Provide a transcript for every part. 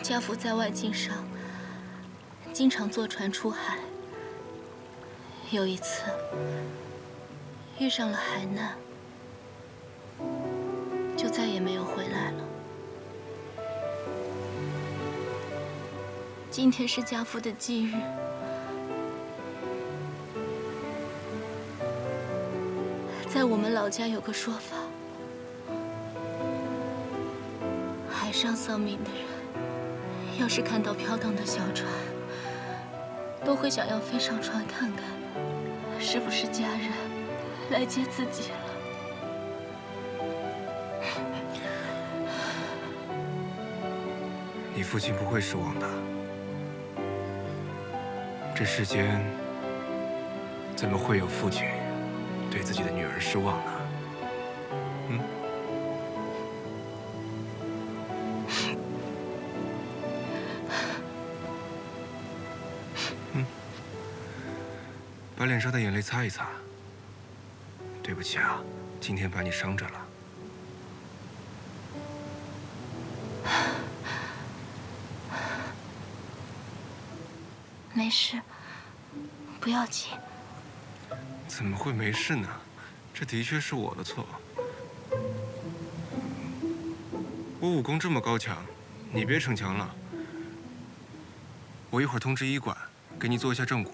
家父在外经商，经常坐船出海。有一次遇上了海难，就再也没有回来了。今天是家父的忌日，在我们老家有个说法，海上丧命的人，要是看到飘荡的小船，都会想要飞上船看看，是不是家人来接自己了。你父亲不会失望的。这世间怎么会有父亲对自己的女儿失望呢？把脸上的眼泪擦一擦。对不起啊，今天把你伤着了。没事，不要紧。怎么会没事呢？这的确是我的错。我武功这么高强，你别逞强了。我一会儿通知医馆，给你做一下正骨，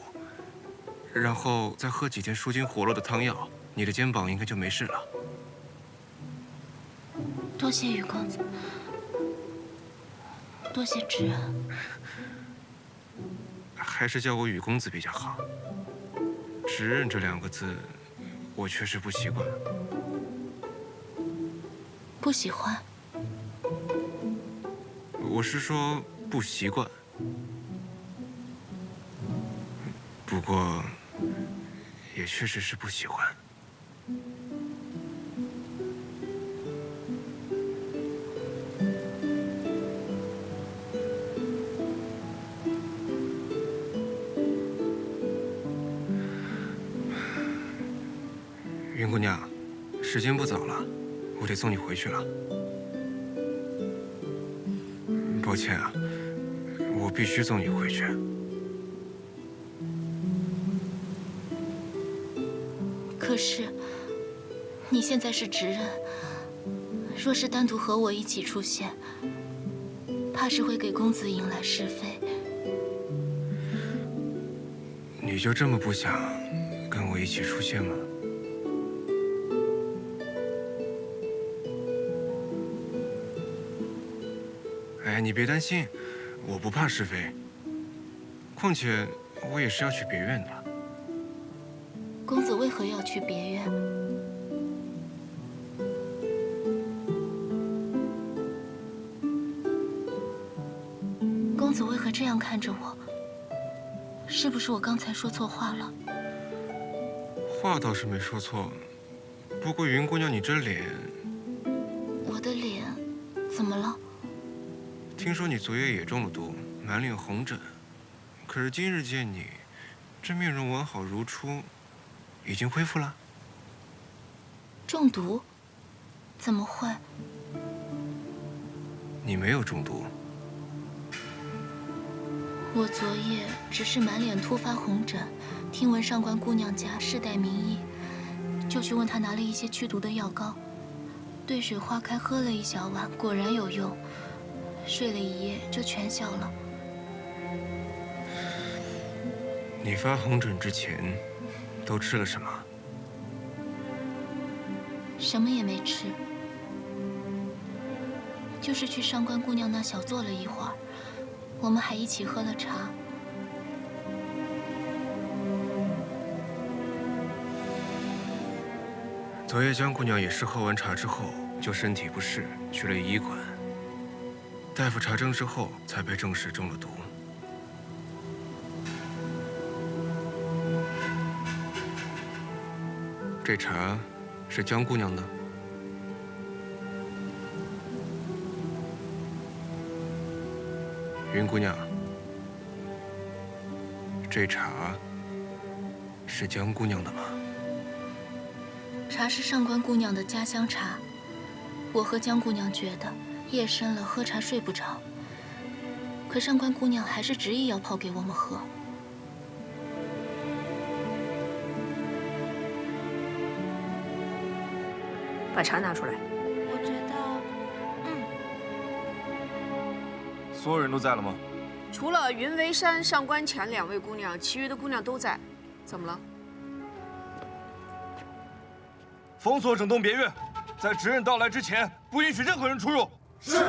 然后再喝几天舒筋活络的汤药，你的肩膀应该就没事了。多谢雨公子，多谢知恩。还是叫我雨公子比较好。知恩这2个字，我确实不习惯。不喜欢？我是说不习惯。不过，也确实是不喜欢。云姑娘，时间不早了，我得送你回去了。抱歉啊，我必须送你回去。可是，你现在是执刃，若是单独和我一起出现，怕是会给公子引来是非。你就这么不想跟我一起出现吗？哎，你别担心，我不怕是非。况且我也是要去别院的。公子为何要去别院？公子为何这样看着我？是不是我刚才说错话了？话倒是没说错，不过云姑娘，你这脸……我的脸怎么了？听说你昨夜也中了毒，满脸红疹，可是今日见你，这面容完好如初，已经恢复了。中毒？怎么会？你没有中毒。我昨夜只是满脸突发红疹，听闻上官姑娘家世代名医，就去问她拿了一些驱毒的药膏，兑水花开喝了1小碗，果然有用。睡了1夜就全消了。你发红疹之前都吃了什么？什么也没吃，就是去上官姑娘那小坐了一会儿，我们还一起喝了茶。昨夜江姑娘也是喝完茶之后就身体不适，去了医馆。大夫查证之后，才被证实中了毒。这茶是江姑娘的。云姑娘，这茶是江姑娘的吗？茶是上官姑娘的家乡茶，我和江姑娘觉得夜深了喝茶睡不着，可上官姑娘还是执意要泡给我们喝。把茶拿出来。我觉得，所有人都在了吗？除了云为山、上官浅2位姑娘，其余的姑娘都在。怎么了？封锁整栋别院，在执刃到来之前，不允许任何人出入。是。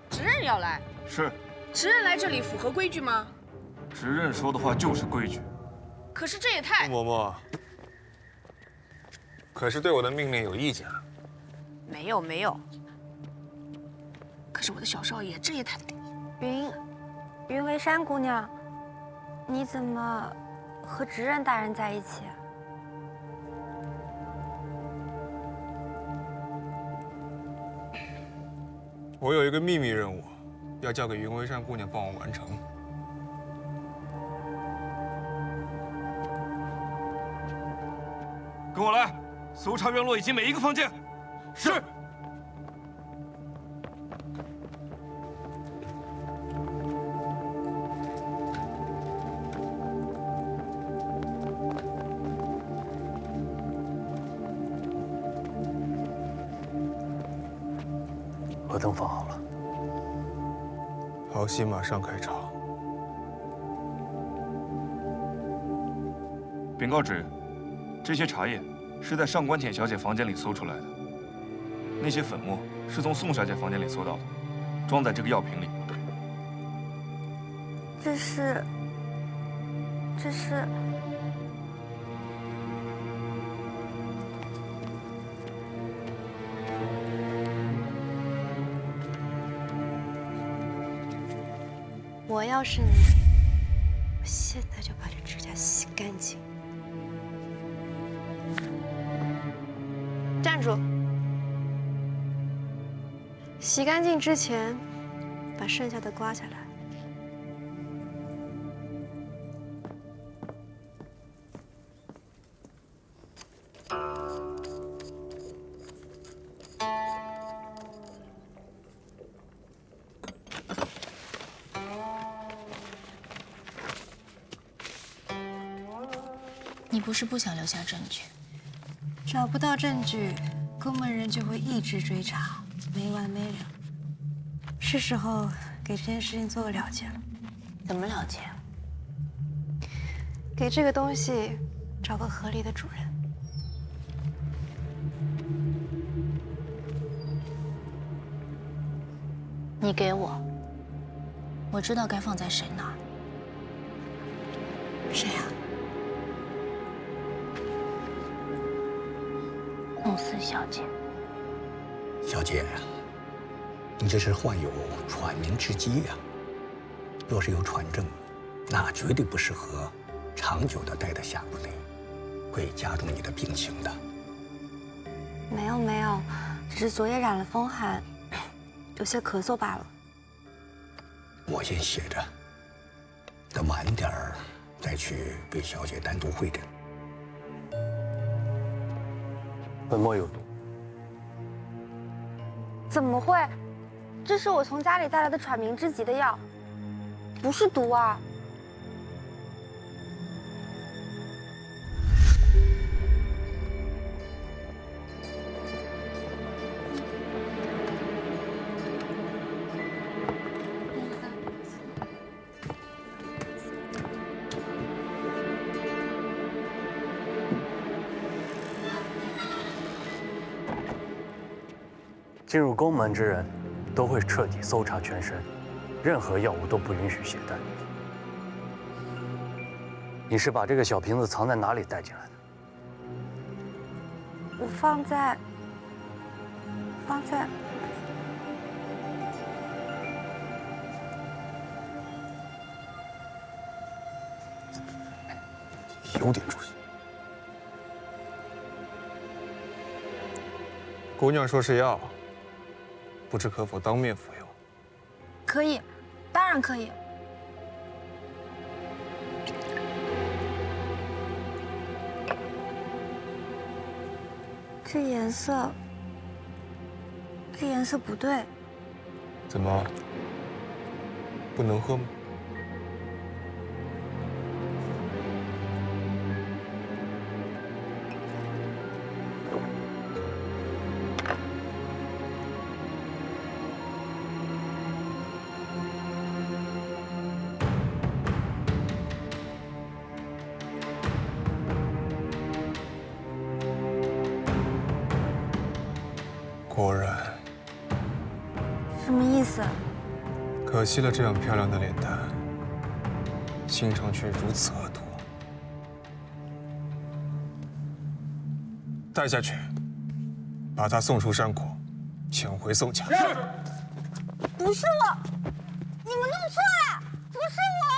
执刃要来。是。执刃来这里符合规矩吗？执刃说的话就是规矩。可是这也太……嬷嬷，可是对我的命令有意见啊？没有没有。可是我的小少爷，这也太……云为山姑娘，你怎么和执刃大人在一起？我有一个秘密任务，要交给云为山姑娘帮我完成。跟我来，搜查院落以及每一个房间。是。河灯放好了，好戏马上开场。禀告旨，这些茶叶是在上官浅小姐房间里搜出来的，那些粉末是从宋小姐房间里搜到的，装在这个药瓶里。这是。我要是你，我现在就把这指甲洗干净。站住！洗干净之前，把剩下的刮下来。你不是不想留下证据？找不到证据，宫门人就会一直追查，没完没了。是时候给这件事情做个了结了。怎么了结？给这个东西找个合理的主人。你给我，我知道该放在谁那儿。谁呀？慕斯小姐。小姐，你这是患有喘鸣之机呀。若是有喘症，那绝对不适合长久的待在峡谷内，会加重你的病情的。没有，只是昨夜染了风寒，有些咳嗽罢了。我先歇着，等晚点儿再去为小姐单独会诊。粉末有毒。怎么会？这是我从家里带来的喘鸣之疾的药，不是毒啊！进入宫门之人，都会彻底搜查全身，任何药物都不允许携带。你是把这个小瓶子藏在哪里带进来的？我放在。有点出息。姑娘说是药，不知可否当面服用？可以，当然可以。这颜色不对。怎么？不能喝吗？果然，什么意思？可惜了这样漂亮的脸蛋，心肠却如此恶毒。带下去，把他送出山谷，请回宋家。是。不是我，你们弄错了，不是我。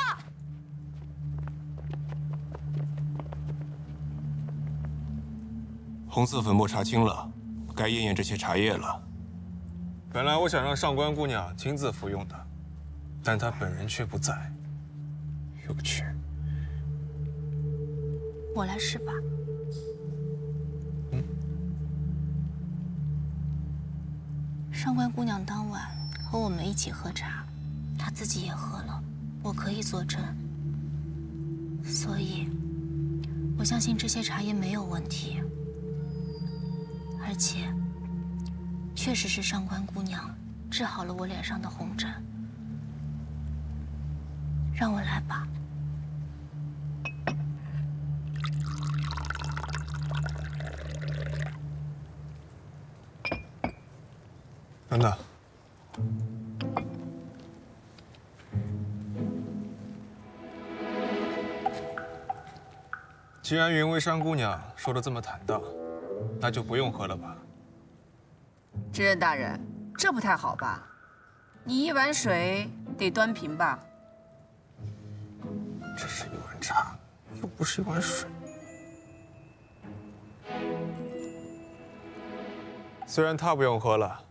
红色粉末查清了，该验验这些茶叶了。本来我想让上官姑娘亲自服用的，但她本人却不在。有趣。我来试吧。上官姑娘当晚和我们一起喝茶，她自己也喝了，我可以作证。所以，我相信这些茶叶没有问题，而且，确实是上官姑娘治好了我脸上的红疹。让我来吧。等等，既然云为山姑娘说的这么坦荡，那就不用喝了吧。知人大人，这不太好吧？你一碗水得端平吧？这是一碗茶，又不是一碗水。虽然她不用喝了，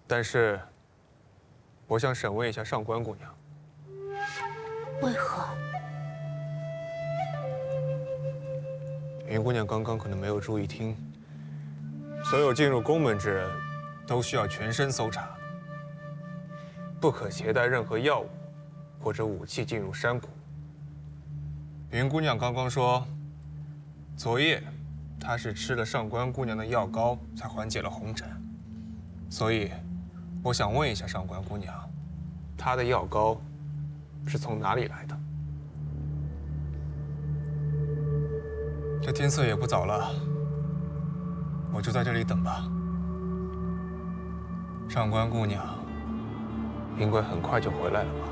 但是我想审问一下上官姑娘，为何？云姑娘刚刚可能没有注意听，所有进入宫门之人都需要全身搜查，不可携带任何药物或者武器进入山谷。云姑娘刚刚说，昨夜她是吃了上官姑娘的药膏才缓解了红疹，所以我想问一下上官姑娘，她的药膏是从哪里来的？这天色也不早了，我就在这里等吧。上官姑娘应该很快就回来了吧？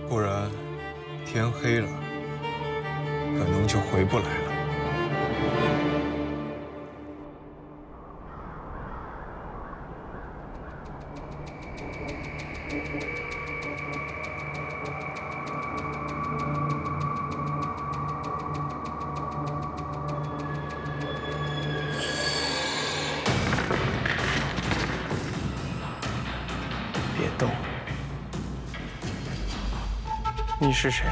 不然天黑了，可能就回不来了。别动！你是谁？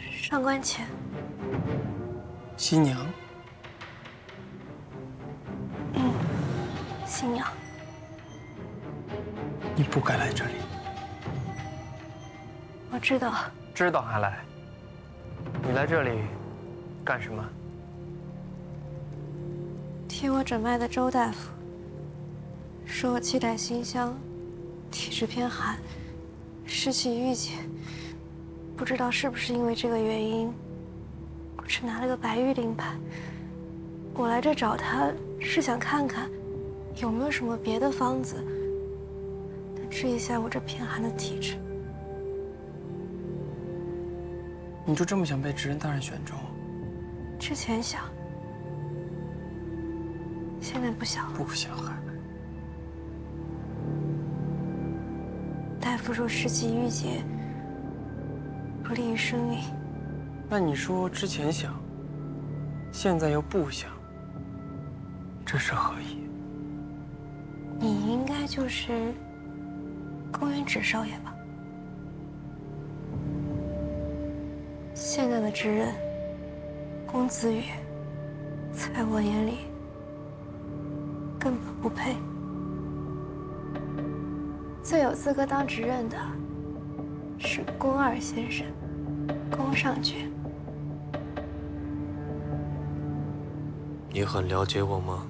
上官浅，新娘。新娘，你不该来这里。我知道。知道还来？你来这里干什么？替我诊脉的周大夫说我气胆馨香，体质偏寒，湿气郁结。不知道是不是因为这个原因，我只拿了个白玉令牌。我来这找他是想看看有没有什么别的方子能治一下我这偏寒的体质。你就这么想被执人大人选中？之前想，现在不想了。不想还？大夫说湿气郁结不利于生育。那你说之前想，现在又不想，这是何意？你应该就是公园指少爷吧？现在的执人公子羽，在我眼里根本不配。最有资格当执刃的是宫二先生，宫上爵。你很了解我吗？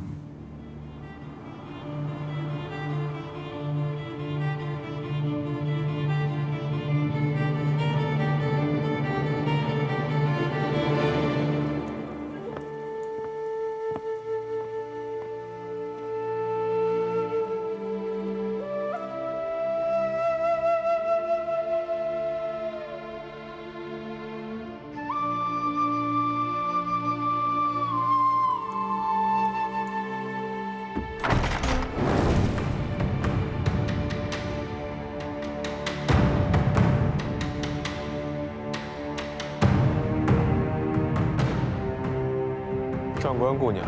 上官姑娘，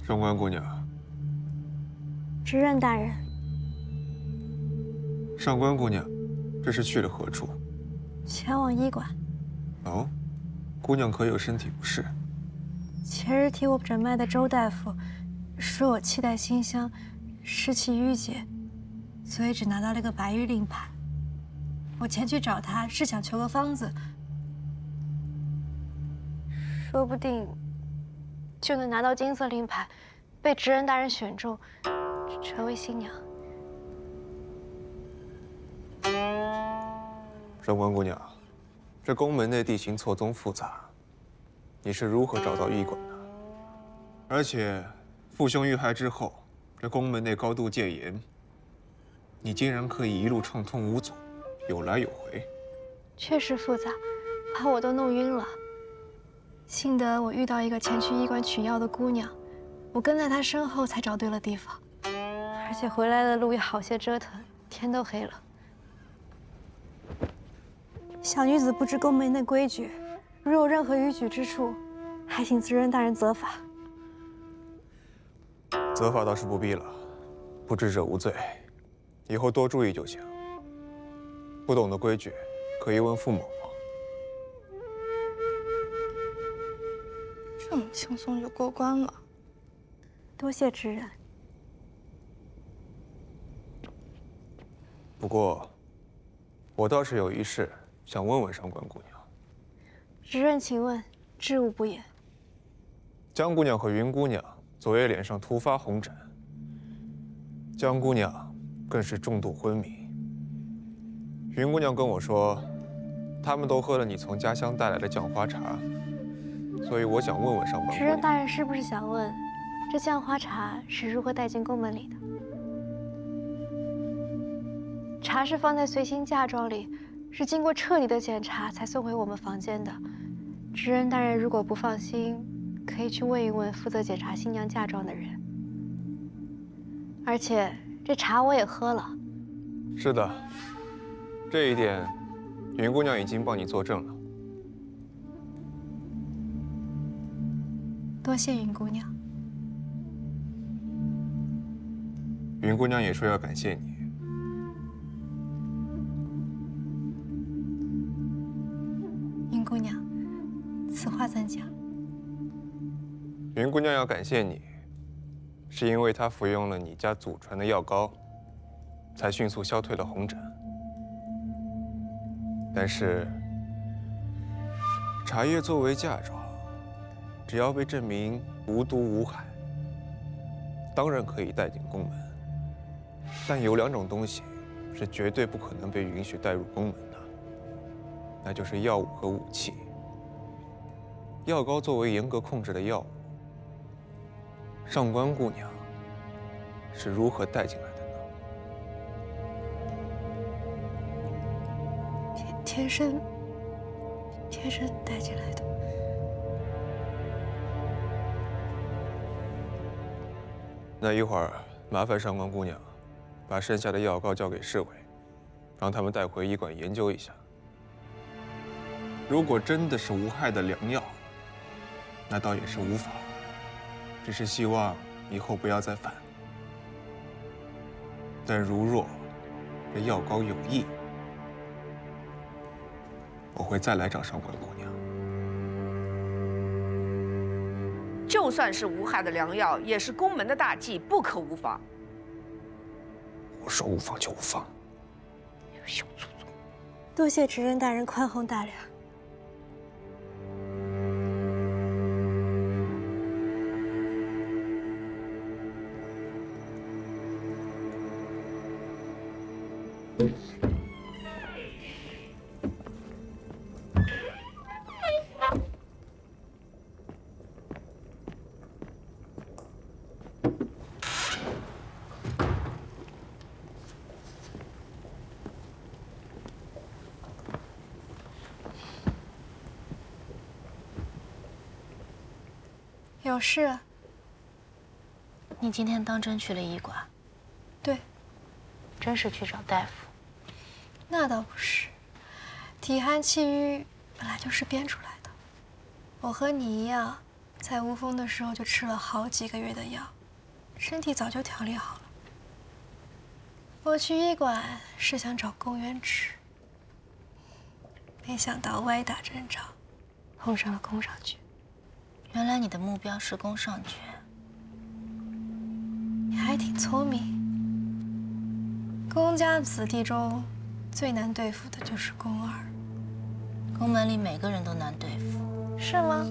上官姑娘，执刃大人，上官姑娘，这是去了何处？前往医馆。哦，姑娘可有身体不适？前日替我诊脉的周大夫说我气带馨香，湿气郁结，所以只拿到了个白玉令牌。我前去找他是想求个方子，说不定就能拿到金色令牌，被执刃大人选中，成为新娘。上官姑娘，这宫门内地形错综复杂，你是如何找到医馆的？而且，父兄遇害之后，这宫门内高度戒严，你竟然可以一路畅通无阻，有来有回。确实复杂，把我都弄晕了。幸得我遇到一个前去医馆取药的姑娘，我跟在她身后才找对了地方，而且回来的路也好些折腾，天都黑了。小女子不知宫门内规矩，如有任何逾矩之处，还请执刃大人责罚。责罚倒是不必了，不知者无罪，以后多注意就行。不懂的规矩，可以问傅某某。这么轻松就过关了，多谢执刃。不过，我倒是有一事想问问上官姑娘。执刃，请问，知无不言。江姑娘和云姑娘昨夜脸上突发红疹，江姑娘更是重度昏迷。云姑娘跟我说，他们都喝了你从家乡带来的酱花茶，所以我想问问上官姑娘。执刃大人是不是想问，这酱花茶是如何带进宫门里的？茶是放在随行嫁妆里，是经过彻底的检查才送回我们房间的。执刃大人如果不放心，可以去问一问负责检查新娘嫁妆的人。而且这茶我也喝了。是的，这一点，云姑娘已经帮你作证了。多谢云姑娘。云姑娘也说要感谢你。云姑娘，此话怎讲？云姑娘要感谢你，是因为她服用了你家祖传的药膏，才迅速消退了红疹。但是，茶叶作为嫁妆，只要被证明无毒无害，当然可以带进宫门。但有两种东西是绝对不可能被允许带入宫门的，那就是药物和武器。药膏作为严格控制的药物，上官姑娘是如何带进来的呢？天生带进来的。那一会儿麻烦上官姑娘把剩下的药膏交给侍卫，让他们带回医馆研究一下。如果真的是无害的良药，那倒也是无妨，只是希望以后不要再犯。但如若这药膏有异，我会再来找上官姑娘。就算是无害的良药，也是宫门的大忌，不可无妨。我说无妨就无妨。小祖宗，多谢执刃大人宽宏大量。有事？你今天当真去了医馆？对，真是去找大夫？那倒不是，体寒气郁本来就是编出来的。我和你一样，在无风的时候就吃了好几个月的药，身体早就调理好了。我去医馆是想找宫元直，没想到歪打正着，碰上了宫上爵。原来你的目标是宫上爵。你还挺聪明。宫家子弟中最难对付的就是宫二。宫门里每个人都难对付。是吗？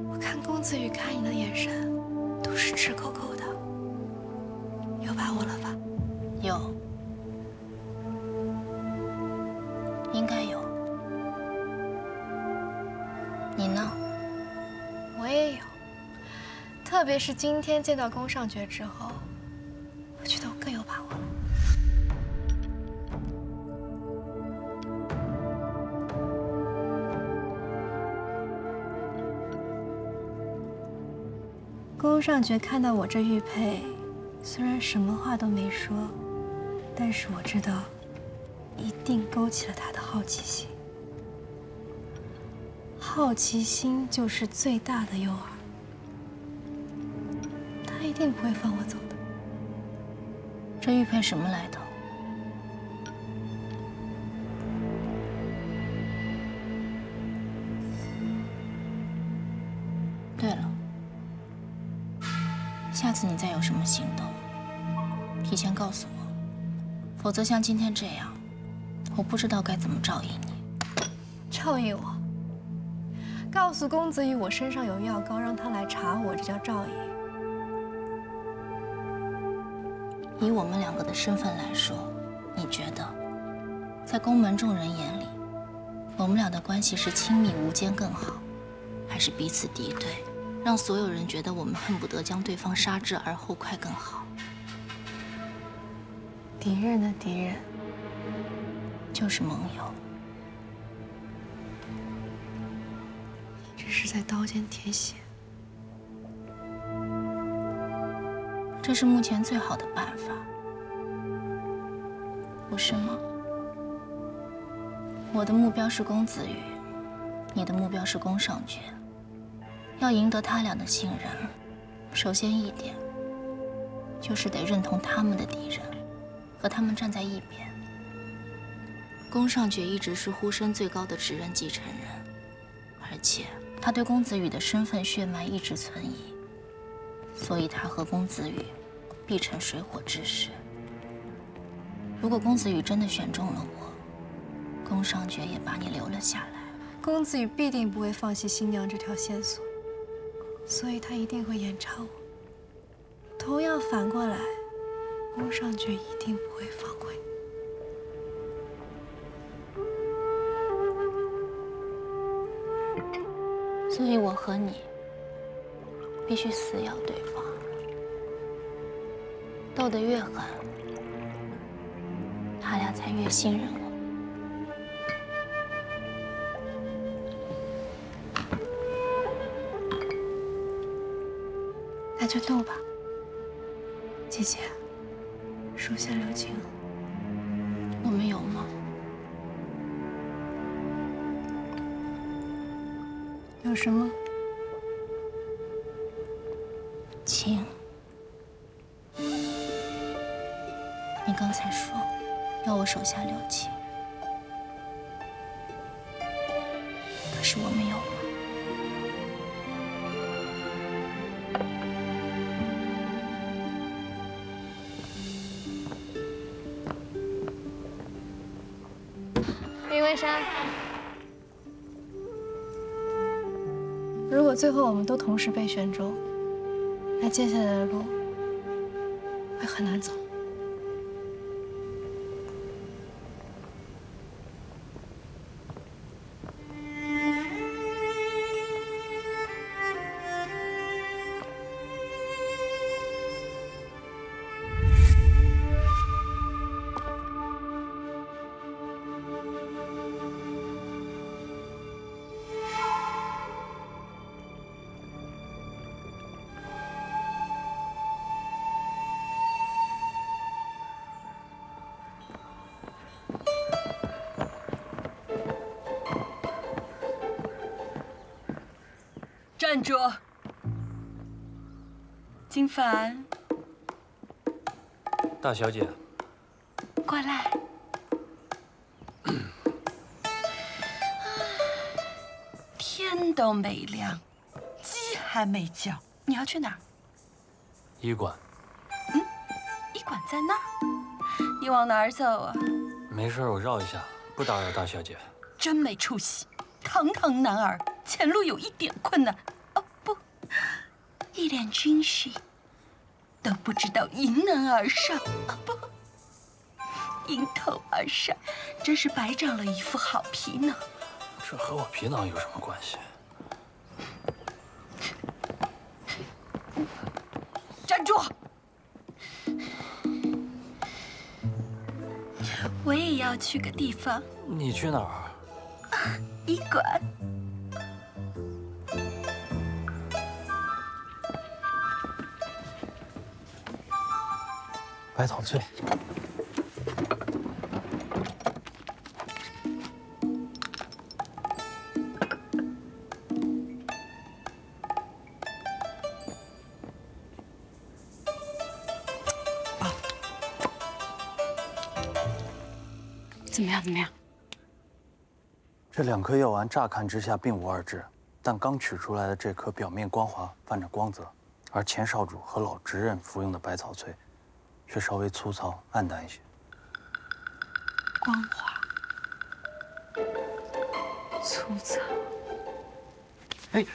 我看公子羽看你的眼神都是直勾勾的，有把握了吧？有，应该有。你呢？我也有，特别是今天见到宫上爵之后，我觉得我更有把握了。宫上爵看到我这玉佩，虽然什么话都没说，但是我知道，一定勾起了他的好奇心。好奇心就是最大的诱饵，他一定不会放我走的。这玉佩什么来头？对了，下次你再有什么行动，提前告诉我，否则像今天这样，我不知道该怎么照应你。照应我？告诉公子羽我身上有药膏，让他来查我，这叫照应。以我们两个的身份来说，你觉得，在宫门众人眼里，我们俩的关系是亲密无间更好，还是彼此敌对，让所有人觉得我们恨不得将对方杀之而后快更好？敌人的敌人就是盟友。这是在刀尖舔血。这是目前最好的办法，不是吗？我的目标是公子羽，你的目标是宫上爵。要赢得他俩的信任，首先一点就是得认同他们的敌人，和他们站在一边。宫上爵一直是呼声最高的执刃继承人，而且他对公子羽的身份血脉一直存疑，所以他和公子羽必成水火之势。如果公子羽真的选中了我，宫上爵也把你留了下来，公子羽必定不会放弃新娘这条线索，所以他一定会严查我。同样反过来，宫上爵一定不会放过你。所以我和你必须死咬对方，斗得越狠，他俩才越信任我。那就斗吧，姐姐，手下留情。我们有吗？有什么？晴，你刚才说要我手下留情，可是我没有吗？云为山，如果最后我们都同时被选中，那接下来的路会很难走。站住！金凡，大小姐，过来。天都没亮，鸡还没叫，你要去哪儿？医馆。医馆在那儿。你往哪儿走啊？没事，我绕一下，不打扰大小姐。真没出息，堂堂男儿，前路有一点困难。哦不，一脸军训，都不知道迎难而上。哦不，迎头而上，真是白长了一副好皮囊。这和我皮囊有什么关系？站住！我也要去个地方。你去哪儿？医馆。百草萃。怎么样？怎么样？这2颗药丸乍看之下并无二致，但刚取出来的这颗表面光滑，泛着光泽，而前少主和老执刃服用的百草萃，却稍微粗糙暗淡一些。光滑、粗糙。哎，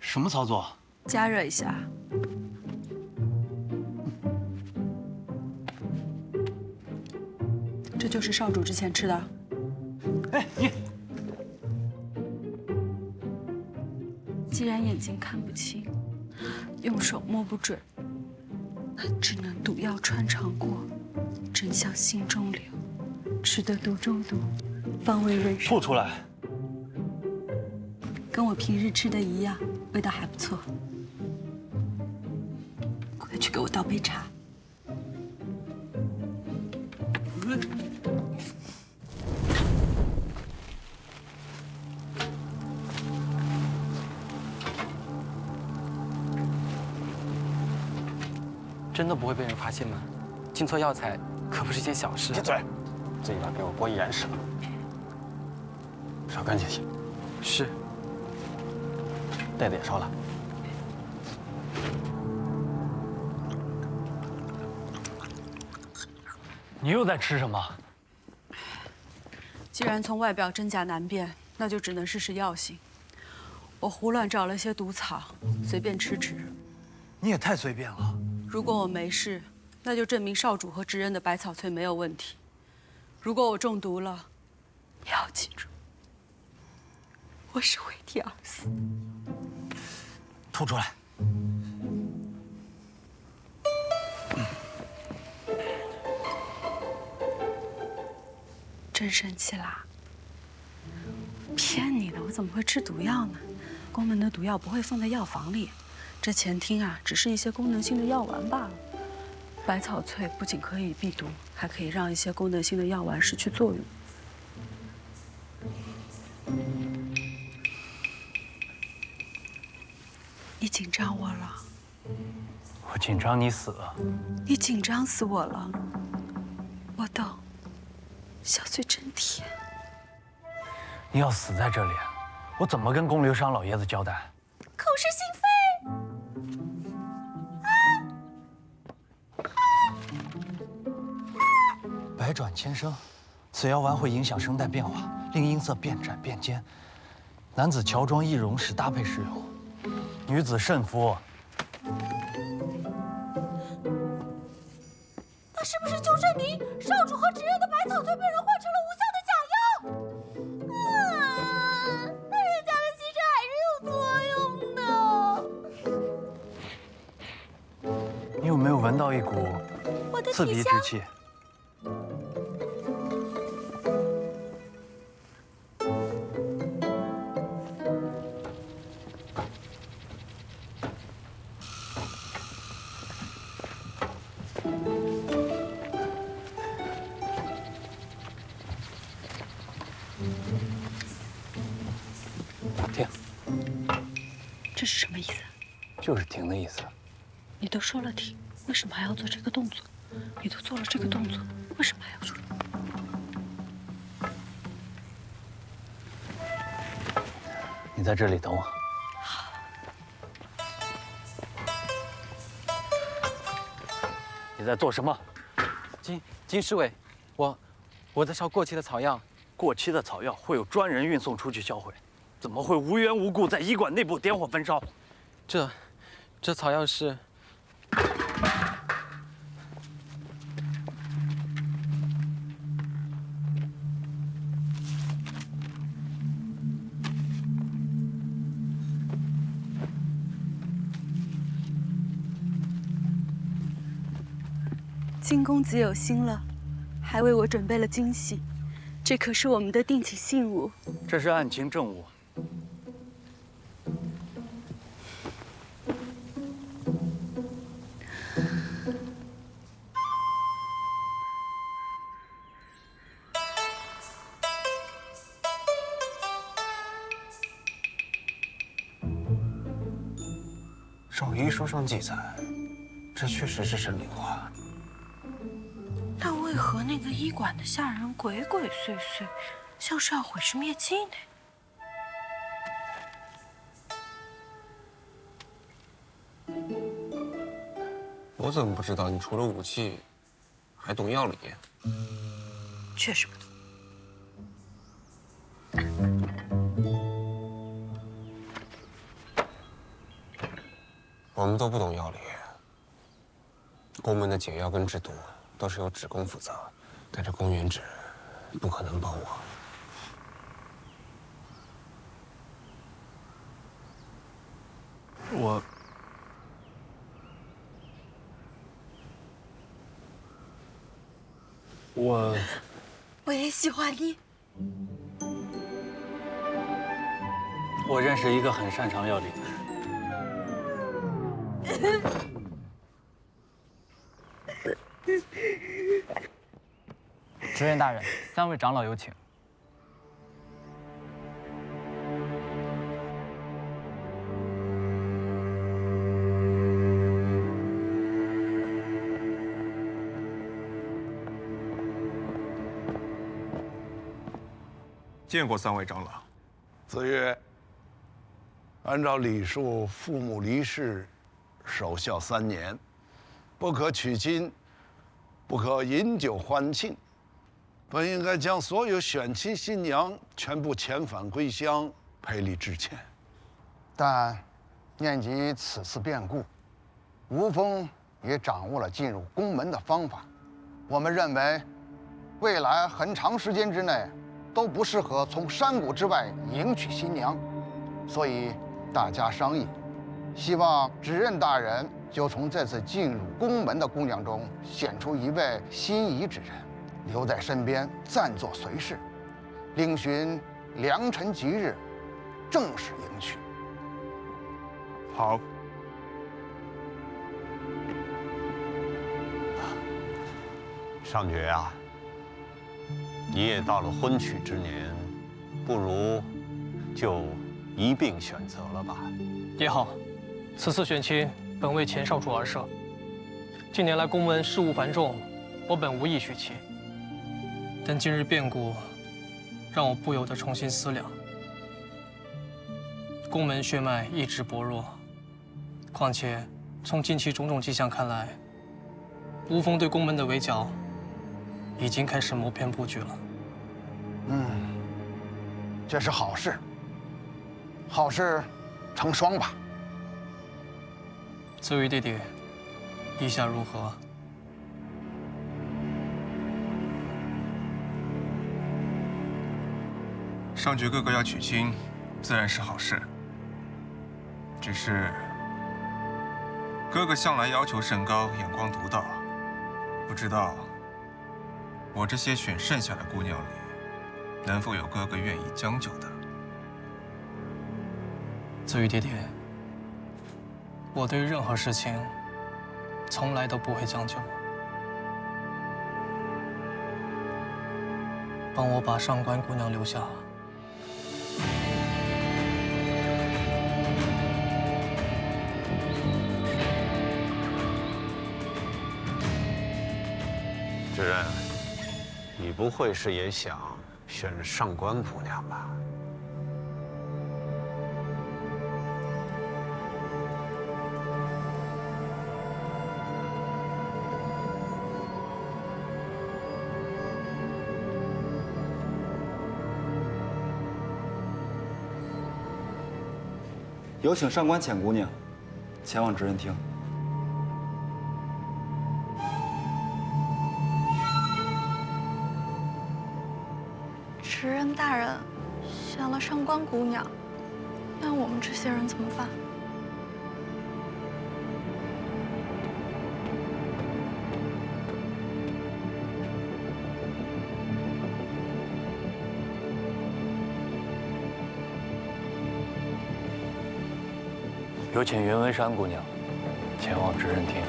什么操作？加热一下。这就是少主之前吃的。哎，你既然眼睛看不清，用手摸不准，那只能毒药穿肠过，真向心中流，吃得毒中毒，方为人生。吐出来。跟我平日吃的一样，味道还不错。快去给我倒杯茶。真的不会被人发现吗？进错药材可不是件小事。闭嘴！这一碗给我拨严实了，烧干净些。是。袋子也烧了。你又在吃什么？既然从外表真假难辨，那就只能试试药性。我胡乱找了些毒草，随便吃吃。你也太随便了。如果我没事，那就证明少主和执刃的百草萃没有问题。如果我中毒了，要记住，我是为敌而死。吐出来。真生气啦！骗你的，我怎么会吃毒药呢？宫门的毒药不会放在药房里，这前厅啊，只是一些功能性的药丸罢了。百草萃不仅可以避毒，还可以让一些功能性的药丸失去作用。紧张我了，我紧张你死了。你紧张死我了。我懂，小翠真甜。你要死在这里，我怎么跟公刘商老爷子交代？口是心非。百转千声，此药丸会影响声带变化，令音色变窄变尖。男子乔装易容时搭配适用，女子慎服。那是不是就证明少主和执刃的百草萃被人换成了无效的假药？那人家的吸尘还是有作用的。你有没有闻到一股刺鼻之气？停。这是什么意思？就是停的意思。你都说了停，为什么还要做这个动作？你都做了这个动作，为什么还要说？你在这里等我。你在做什么？金侍卫，我在烧过期的草药。过期的草药会有专人运送出去销毁，怎么会无缘无故在医馆内部点火焚烧？这草药是……金公子有心了，还为我准备了惊喜，这可是我们的定情信物。这是案情证物。少医书上记载，这确实是神灵话。但为何那个医馆的下人鬼鬼祟祟，像是要毁尸灭迹呢？我怎么不知道你除了武器，还懂药理？确实不懂。我们都不懂药理。宫门的解药跟制毒都是由指公负责，但这公元指不可能帮我。我也喜欢你。我认识一个很擅长料理的人。执刃大人，3位长老有请。见过3位长老。子曰：按照礼数，父母离世，守孝3年，不可娶亲，不可饮酒欢庆。本应该将所有选妻新娘全部遣返归乡，赔礼致歉。但念及此次变故，吴峰也掌握了进入宫门的方法。我们认为，未来很长时间之内都不适合从山谷之外迎娶新娘，所以大家商议，希望执刃大人就从这次进入宫门的姑娘中选出一位心仪之人，留在身边暂作随侍，另寻良辰吉日，正式迎娶。好。上爵啊，你也到了婚娶之年，不如就一并选择了吧。也好，此次选亲本为前少主而设，近年来宫门事务繁重，我本无意许其。但今日变故，让我不由得重新思量。宫门血脉一直薄弱，况且从近期种种迹象看来，吴峰对宫门的围剿已经开始谋篇布局了。这是好事，好事成双吧。邹瑜弟弟，意下如何？上爵哥哥要娶亲，自然是好事。只是哥哥向来要求甚高，眼光独到，不知道我这些选剩下的姑娘里，能否有哥哥愿意将就的？邹瑜弟弟，我对任何事情从来都不会将就。帮我把上官姑娘留下。知人，你不会是也想选上官姑娘吧？有请上官浅姑娘前往执人厅。执人大人选了上官姑娘，那我们这些人怎么办？有请云纹山姑娘前往执人厅。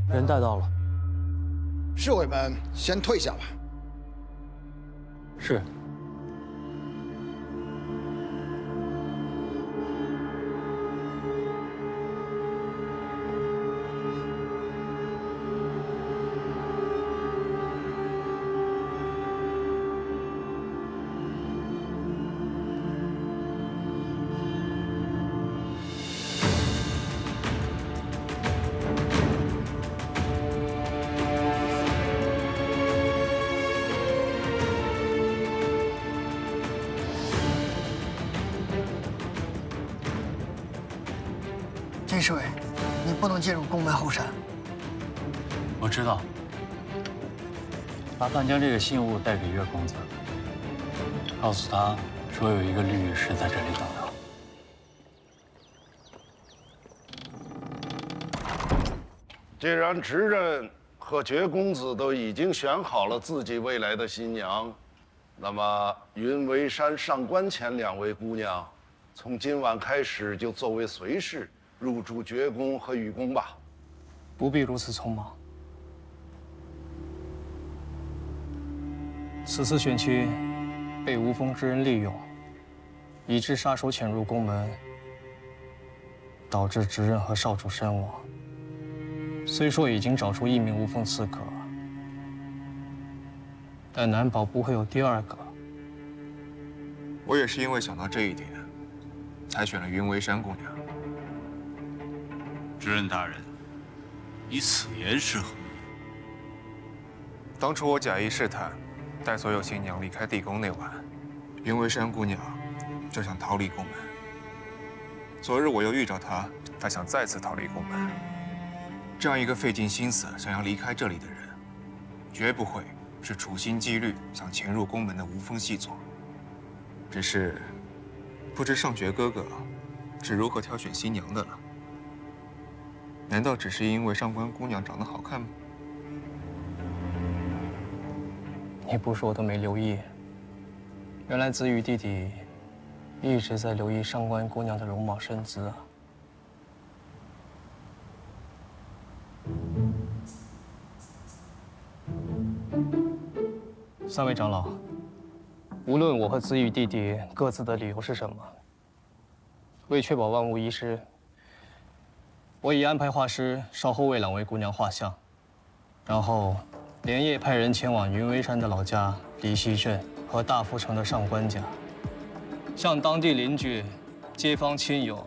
人带到了。侍卫们先退下吧。是。甄侍卫，你不能进入宫门后山。我知道。麻烦将这个信物带给岳公子，告诉他说有一个绿玉石在这里等他。既然执人和爵公子都已经选好了自己未来的新娘，那么云为山、上官浅两位姑娘，从今晚开始就作为随侍入住爵宫和御宫吧。不必如此匆忙。此次选亲被无风之人利用，以致杀手潜入宫门，导致执人和少主身亡。虽说已经找出1名无风刺客，但难保不会有第2个。我也是因为想到这一点，才选了云为山姑娘。执人大人，你此言是何？当初我假意试探，带所有新娘离开地宫那晚，云为山姑娘就想逃离宫门。昨日我又遇着她，她想再次逃离宫门。这样一个费尽心思想要离开这里的人，绝不会是处心积虑想潜入宫门的无风细作。只是，不知上爵哥哥是如何挑选新娘的了？难道只是因为上官姑娘长得好看吗？你不说我都没留意。原来子羽弟弟一直在留意上官姑娘的容貌身姿啊。三位长老，无论我和子羽弟弟各自的理由是什么，为确保万无一失，我已安排画师稍后为两位姑娘画像，然后连夜派人前往云微山的老家离溪镇和大福城的上官家，向当地邻居、街坊亲友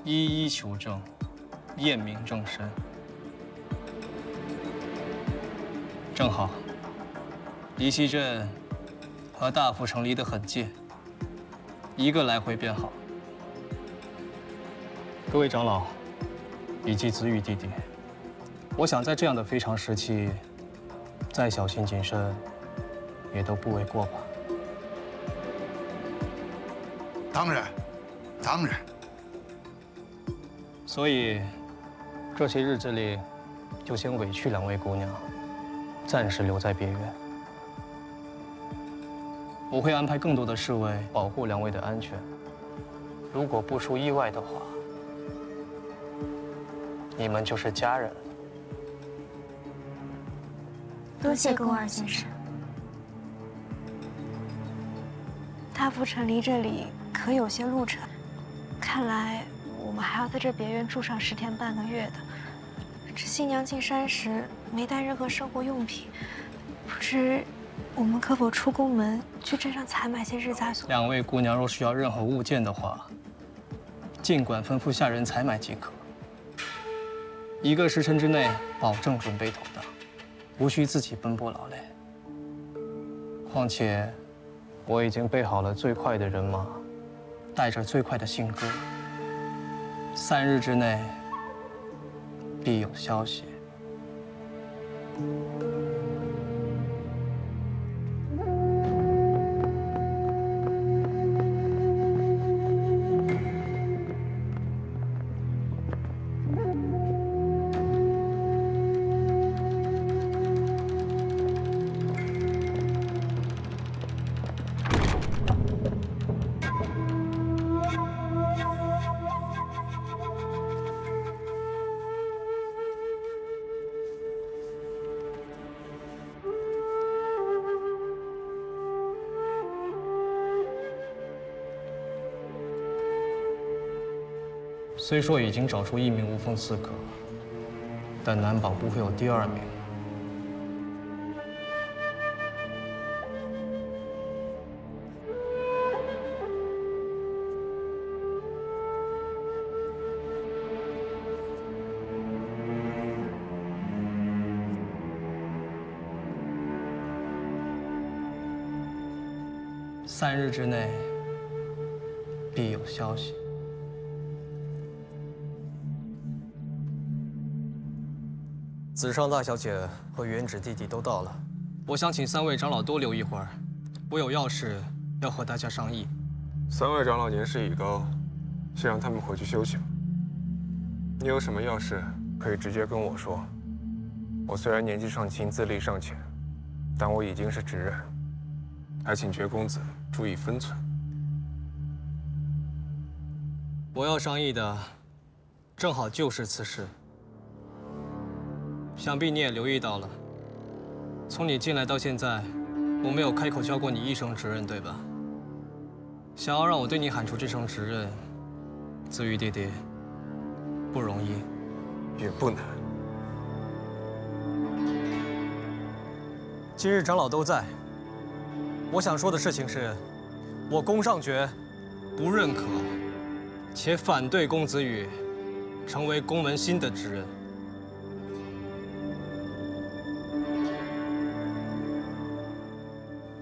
一一求证，验明正身。正好，离溪镇和大福城离得很近，一个来回便好。各位长老，以及子羽弟弟，我想在这样的非常时期，再小心谨慎，也都不为过吧。当然，当然。所以，这些日子里，就先委屈两位姑娘，暂时留在别院。我会安排更多的侍卫保护两位的安全。如果不出意外的话，你们就是家人了。多谢宫二先生。大福城离这里可有些路程，看来我们还要在这别院住上10天半个月的。这新娘进山时没带任何生活用品，不知我们可否出宫门去镇上采买些日杂所？两位姑娘若需要任何物件的话，尽管吩咐下人采买即可。1个时辰之内保证准备妥当，无需自己奔波劳累。况且，我已经备好了最快的人马，带着最快的信鸽。3日之内必有消息。虽说已经找出1名无缝刺客，但难保不会有第2名。3日之内必有消息。子尚大小姐和原芷弟弟都到了，我想请3位长老多留一会儿，我有要事要和大家商议。3位长老年事已高，先让他们回去休息吧。你有什么要事，可以直接跟我说。我虽然年纪尚轻，资历尚浅，但我已经是执刃，还请绝公子注意分寸。我要商议的，正好就是此事。想必你也留意到了，从你进来到现在，我没有开口叫过你一声执刃，对吧？想要让我对你喊出这声执刃，子羽弟弟，不容易，也不难。今日长老都在，我想说的事情是，我宫尚爵不认可，且反对公子羽成为宫门新的执刃。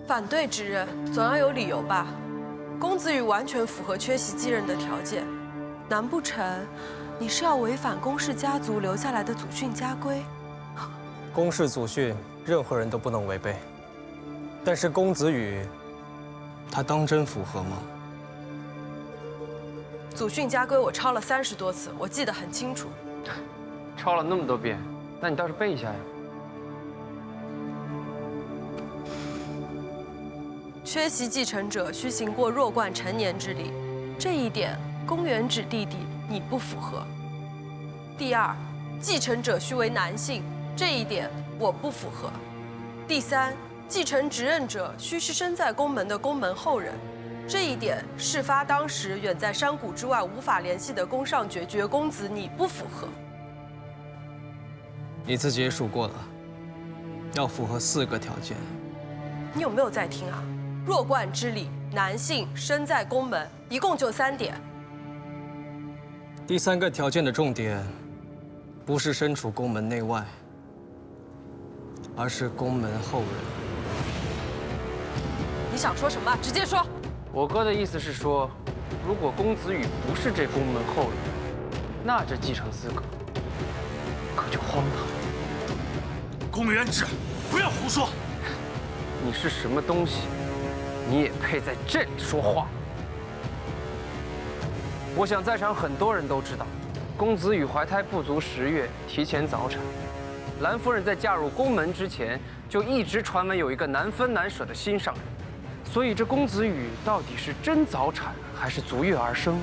反对之人总要有理由吧？公子羽完全符合缺席继任的条件，难不成你是要违反宫氏家族留下来的祖训家规？宫氏祖训，任何人都不能违背。但是公子羽，他当真符合吗？祖训家规我抄了30多次，我记得很清楚。抄了那么多遍，那你倒是背一下呀。缺席继承者需行过弱冠成年之礼，这一点公园指弟弟你不符合。第二，继承者须为男性，这一点我不符合。第三，继承执刃者须是身在宫门的宫门后人，这一点事发当时远在山谷之外无法联系的宫上爵爵公子你不符合。你自己也数过了，要符合4个条件。你有没有在听啊？弱冠之礼，男性，身在宫门，一共就3点。第3个条件的重点，不是身处宫门内外，而是宫门后人。你想说什么？直接说。我哥的意思是说，如果公子羽不是这宫门后人，那这继承资格可就荒唐了。公元止，不要胡说！你是什么东西？你也配在这里说话？我想在场很多人都知道，公子羽怀胎不足10月，提前早产。兰夫人在嫁入宫门之前，就一直传闻有一个难分难舍的心上人，所以这公子羽到底是真早产还是足月而生，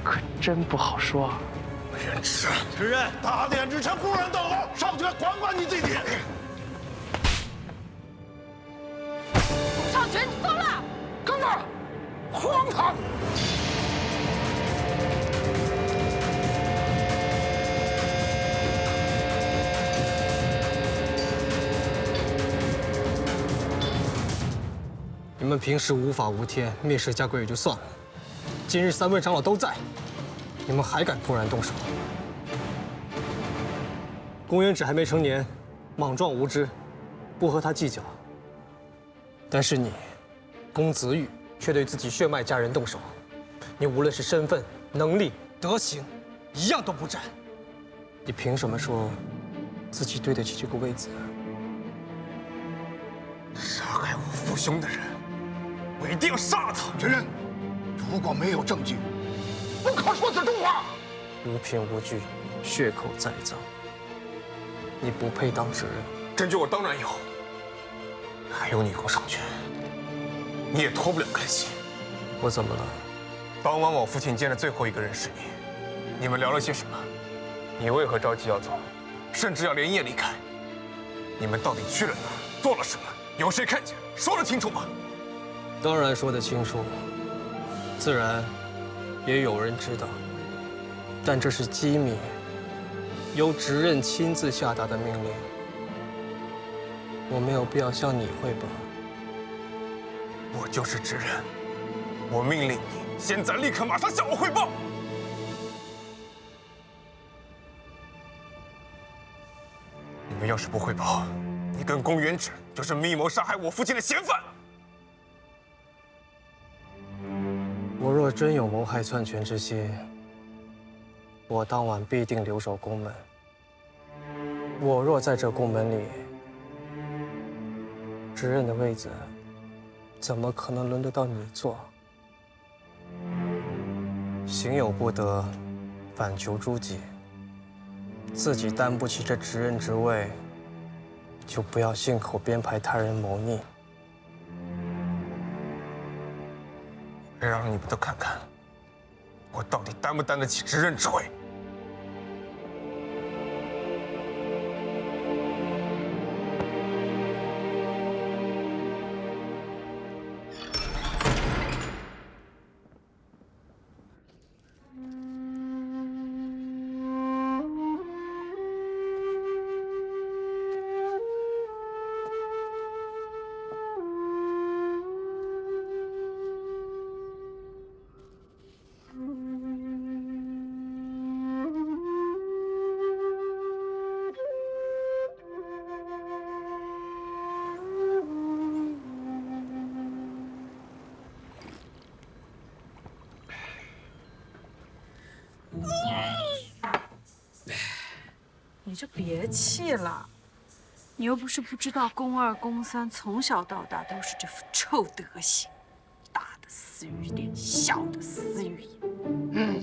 可真不好说啊。元直，执刃，大典之臣不忍逗留，上爵管管你这点。上爵，你疯了！哥们儿，荒唐！你们平时无法无天，蔑视家规也就算了，今日3位长老都在，你们还敢突然动手？公元止还没成年，莽撞无知，不和他计较。但是你，公子羽却对自己血脉家人动手，你无论是身份、能力、德行，一样都不占。你凭什么说自己对得起这个位子？杀害我父兄的人，我一定要杀他！执刃，如果没有证据，不可说此重话。无凭无据，血口栽赃，你不配当执刃。证据我当然有，还有你宫上爵，你也脱不了干系。我怎么了？当晚我父亲见的最后一个人是你，你们聊了些什么？你为何着急要走，甚至要连夜离开？你们到底去了哪儿？做了什么？有谁看见？说得清楚吗？当然说得清楚，自然也有人知道，但这是机密，由执刃亲自下达的命令，我没有必要向你汇报。我就是执刃，我命令你现在立刻马上向我汇报。你们要是不汇报，你跟公元止就是密谋杀害我父亲的嫌犯。我若真有谋害篡权之心，我当晚必定留守宫门。我若在这宫门里，执刃的位子，怎么可能轮得到你坐？行有不得，反求诸己。自己担不起这执刃之位，就不要信口编排他人谋逆。让你们都看看，我到底担不担得起执刃之位。你就别气了，你又不是不知道，宫二、宫三从小到大都是这副臭德行，大的死鱼脸，小的死鱼眼。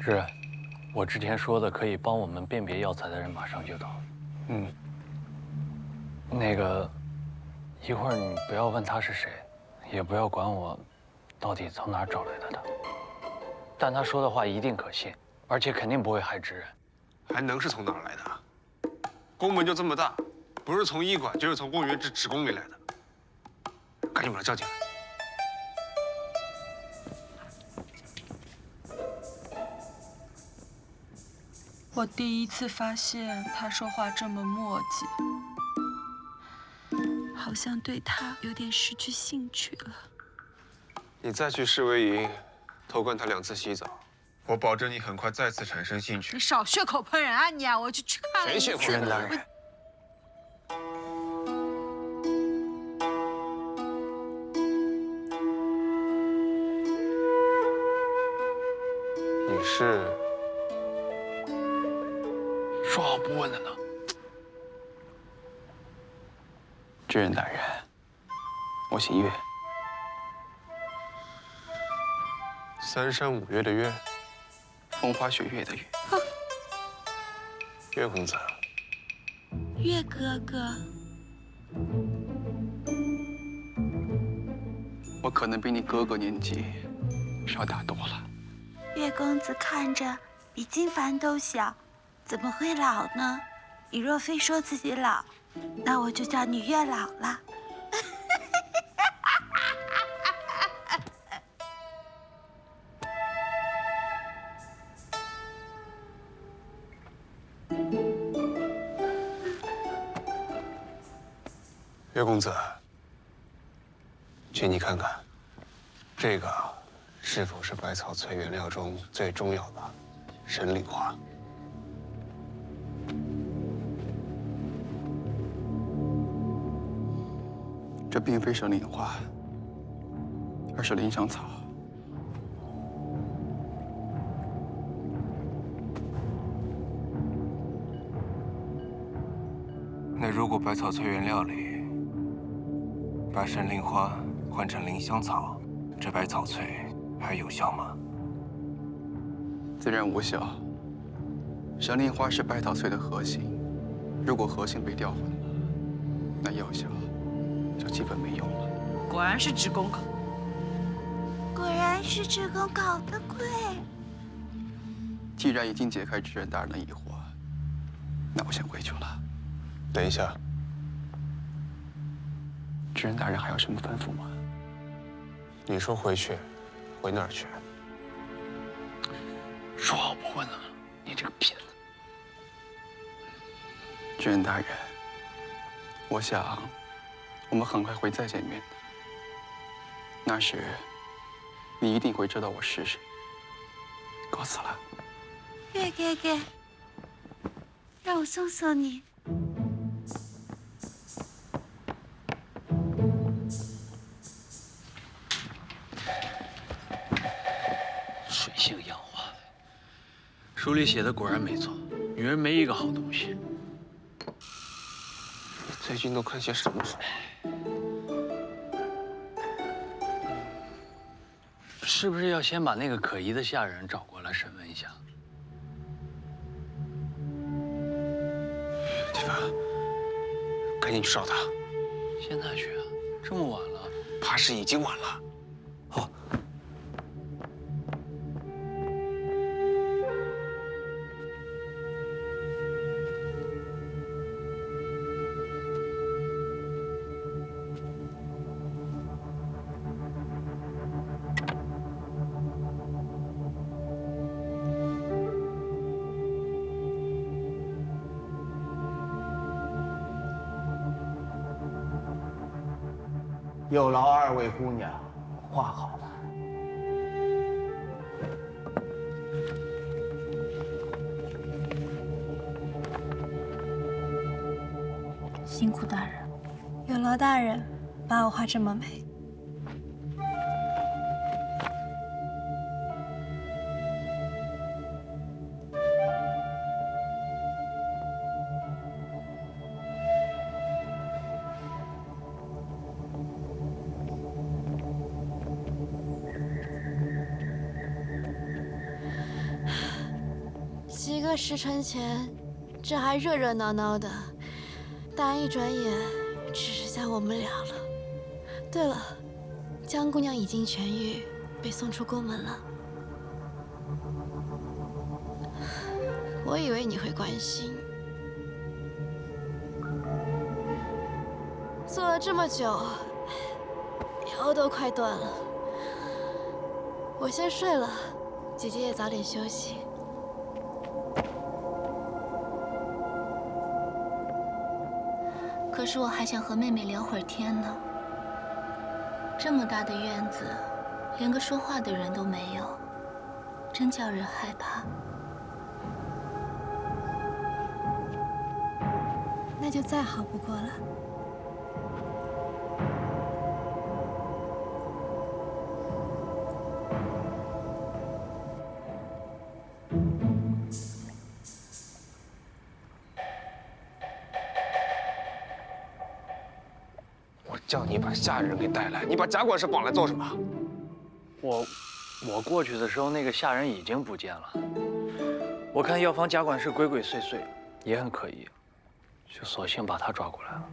知然，我之前说的可以帮我们辨别药材的人马上就到。那个，一会儿你不要问他是谁，也不要管我到底从哪儿找来的他。但他说的话一定可信，而且肯定不会害知然。还能是从哪儿来的？宫门就这么大，不是从医馆，就是从公园职工里来的。赶紧把他叫进来。 我第一次发现他说话这么磨叽，好像对他有点失去兴趣了。你再去侍卫营偷灌他2次洗澡，我保证你很快再次产生兴趣。你少血口喷人啊你啊！我就去看了。谁血口喷人？你是？ 说好不问的呢。知人大人，我姓岳。3山5岳的岳，风花雪月的月。岳公子，岳哥哥，我可能比你哥哥年纪稍大多了。岳公子看着比金凡都小。 怎么会老呢？你若非说自己老，那我就叫你月老了。岳公子，请你看看，这个是否是百草萃原料中最重要的神灵花？ 这并非神灵花，而是林香草。那如果百草萃原料里把神灵花换成林香草，这百草萃还有效吗？自然无效。神灵花是百草萃的核心，如果核心被调换了，那药效 就基本没用了。果然是职工搞，果然是职工搞的鬼。既然已经解开知人大人的疑惑，那我先回去了。等一下，知人大人还有什么吩咐吗？你说回去，回哪儿去？说好不问了，你这个骗子！知人大人，我想。 我们很快会再见面的，那时你一定会知道我是谁。告辞了，岳哥哥，让我送送你。水性杨花，书里写的果然没错，女人没一个好东西。你最近都看些什么书？ 是不是要先把那个可疑的下人找过来审问一下？姬凡，赶紧去找他。现在去啊？这么晚了？怕是已经晚了。好。有劳2位姑娘，画好了。辛苦大人。有劳大人，把我画这么美。个时辰前，这还热热闹闹的，但一转眼，只剩下我们俩了。对了，江姑娘已经痊愈，被送出宫门了。我以为你会关心。坐了这么久，腰都快断了。我先睡了，姐姐也早点休息。可是我还想和妹妹聊会儿天呢。这么大的院子，连个说话的人都没有，真叫人害怕。那就再好不过了。我叫你把下人给带来，你把贾管事绑来做什么？我过去的时候，那个下人已经不见了。我看药房贾管事鬼鬼祟祟，也很可疑，就索性把他抓过来了。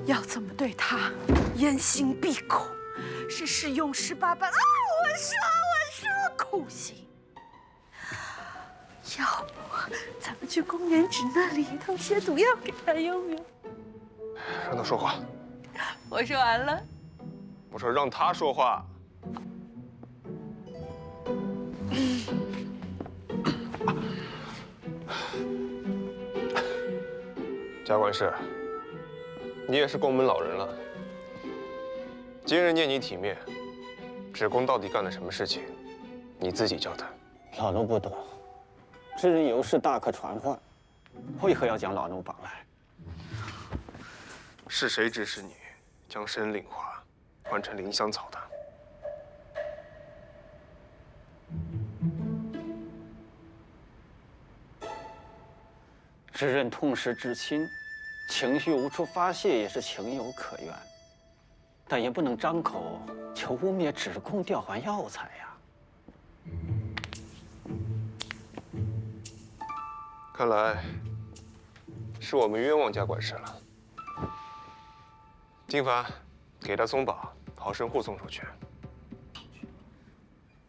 要怎么对他严刑闭口，是使用18般啊！我说酷刑。要不咱们去公园纸那里偷些毒药给他用用？让他说话。我说完了。我说让他说话。贾管事，你也是宫门老人了，今日念你体面，芷公到底干了什么事情，你自己交代。老奴不懂，知人有事大可传唤，为何要将老奴绑来？是谁指使你将参令花换成林香草的？知人痛失至亲，情绪无处发泄也是情有可原，但也不能张口就污蔑芷公调换药材呀。看来是我们冤枉贾管事了。金凡，给他松绑，好生护送出去。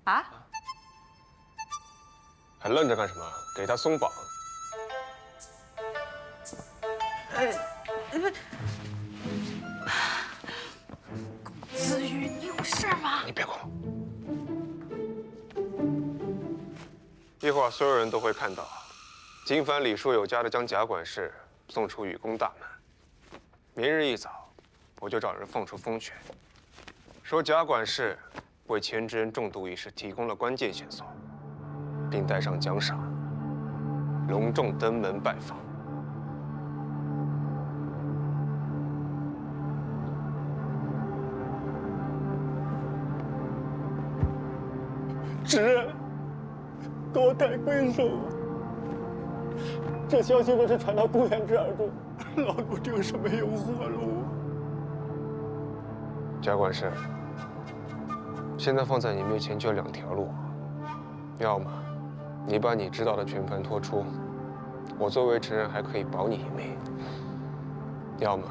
啊？还愣着干什么？给他松绑。公子羽，你有事吗？你别管我。一会儿所有人都会看到，金凡礼数有加的将贾管事送出雨宫大门。明日一早，我就找人放出风权，说贾管事为钱知恩中毒一事提供了关键线索，并带上奖赏，隆重登门拜访。知恩，多戴贵手啊！这消息若是传到顾元之耳中，老奴定是没有活路。贾管事，现在放在你面前就两条路，要么你把你知道的全盘托出，我作为执人还可以保你一命；要么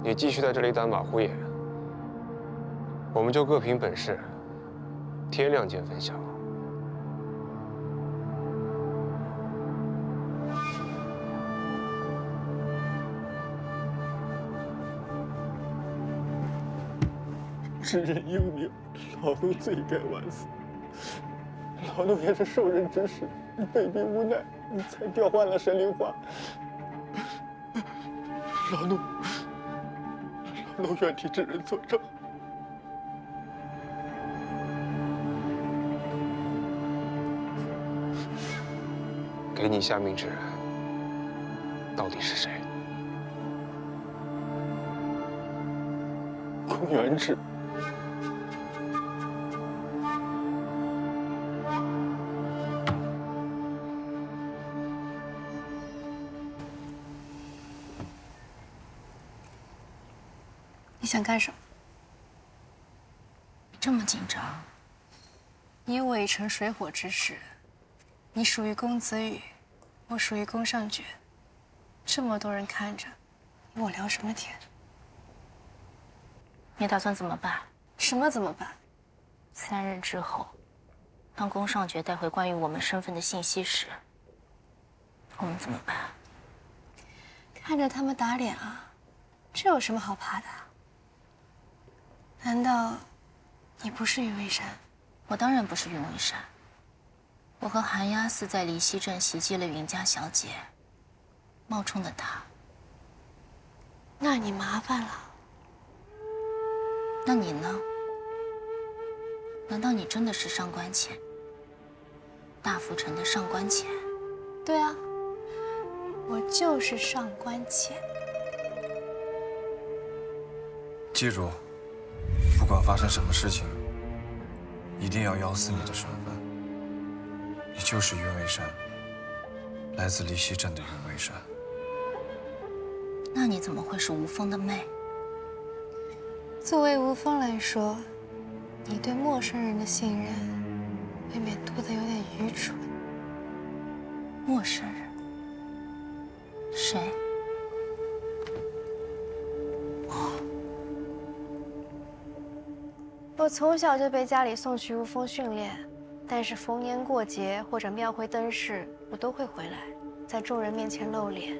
你继续在这里打马虎眼，我们就各凭本事，天亮见分晓。知人英明，老奴罪该万死。老奴也是受人指使，被逼无奈，才调换了神灵花。老奴愿替知人作证。给你下命之人到底是谁？公元之。你想干什么？这么紧张？你我已成水火之势，你属于公子羽，我属于宫上角，这么多人看着，你我聊什么天？你打算怎么办？什么怎么办？3日之后，当宫上角带回关于我们身份的信息时，我们怎么办？看着他们打脸啊，这有什么好怕的？难道你不是云为山？我当然不是云为山。我和寒鸦寺在离西镇袭击了云家小姐，冒充的她。那你麻烦了。那你呢？难道你真的是上官浅？大福城的上官浅？对啊，我就是上官浅。记住，不管发生什么事情，一定要咬死你的身份。你就是云为山，来自离西镇的云为山。那你怎么会是吴峰的妹？作为吴峰来说，你对陌生人的信任，未免多得有点愚蠢。陌生人？谁？我从小就被家里送去吴峰训练，但是逢年过节或者庙会灯饰，我都会回来，在众人面前露脸。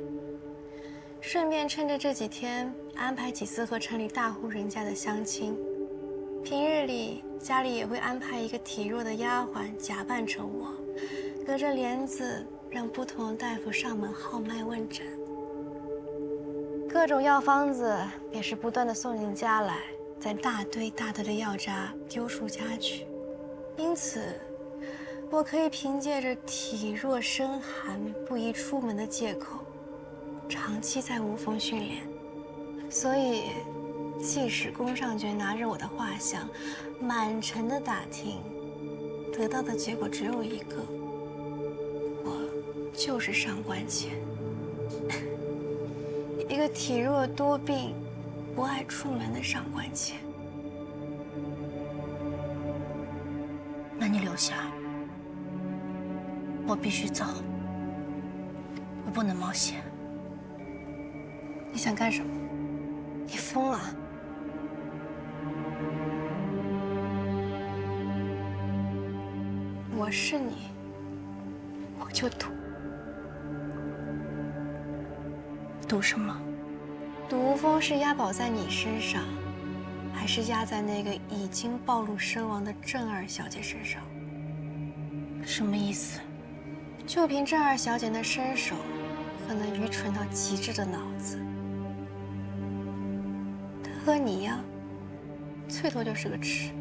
顺便趁着这几天安排几次和城里大户人家的相亲。平日里家里也会安排一个体弱的丫鬟假扮成我，隔着帘子让不同的大夫上门号脉问诊。各种药方子也是不断的送进家来，再大堆大堆的药渣丢出家去。因此，我可以凭借着体弱身寒不宜出门的借口，长期在吴峰训练，所以，即使宫上角拿着我的画像，满城的打听，得到的结果只有一个：我就是上官浅，一个体弱多病、不爱出门的上官浅。那你留下，我必须走，我不能冒险。你想干什么？你疯了！我是你，我就赌。赌什么？赌吴峰是押宝在你身上，还是押在那个已经暴露身亡的郑二小姐身上？什么意思？就凭郑二小姐那身手和那愚蠢到极致的脑子，她和你一样，最多就是个痴。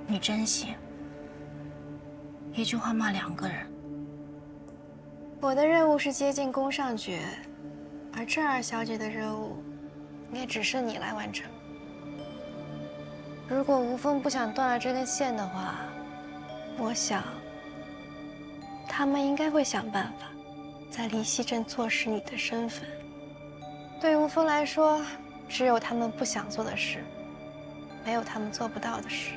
你真信？一句话骂2个人？我的任务是接近宫上角，而郑二小姐的任务，也只是你来完成。如果吴峰不想断了这根线的话，我想，他们应该会想办法，在离西镇错失你的身份。对吴峰来说，只有他们不想做的事，没有他们做不到的事。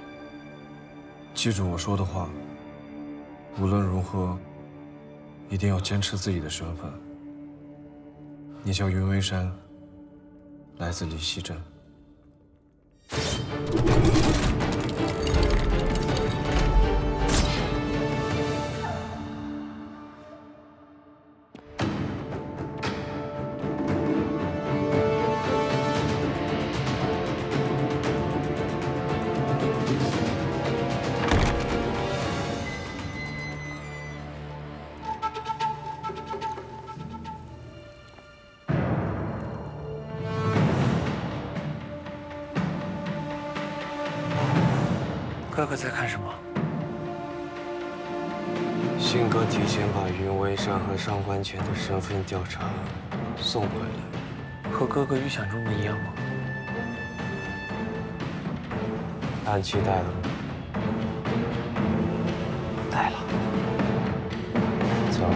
记住我说的话，无论如何，一定要坚持自己的身份。你叫云为山，来自离西镇。哥哥在看什么？信哥提前把云为山和上官浅的身份调查送回来，和哥哥预想中的一样吗？按期带了吗？带了。走。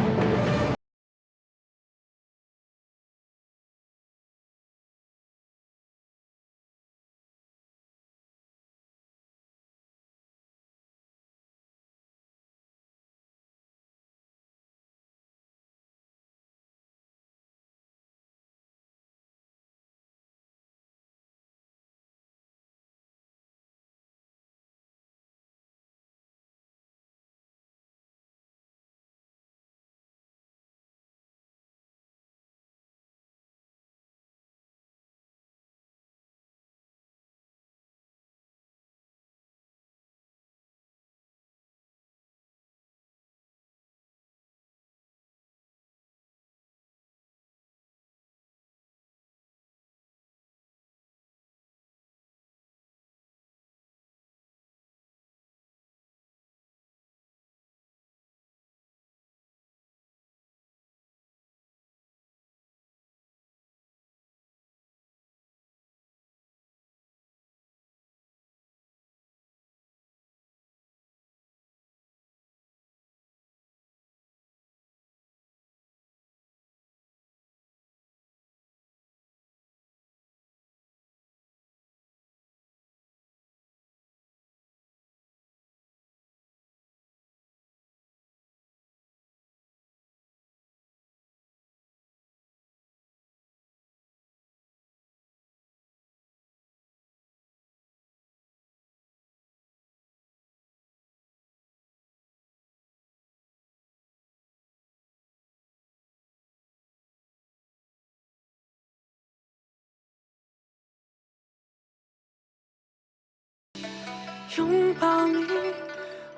拥抱你，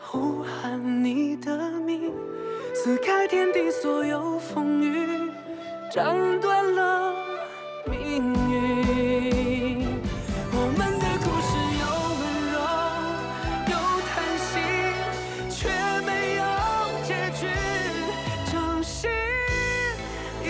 呼喊你的名，撕开天地所有风雨，斩断了命运。我们的故事有温柔，有叹息，却没有结局。掌心一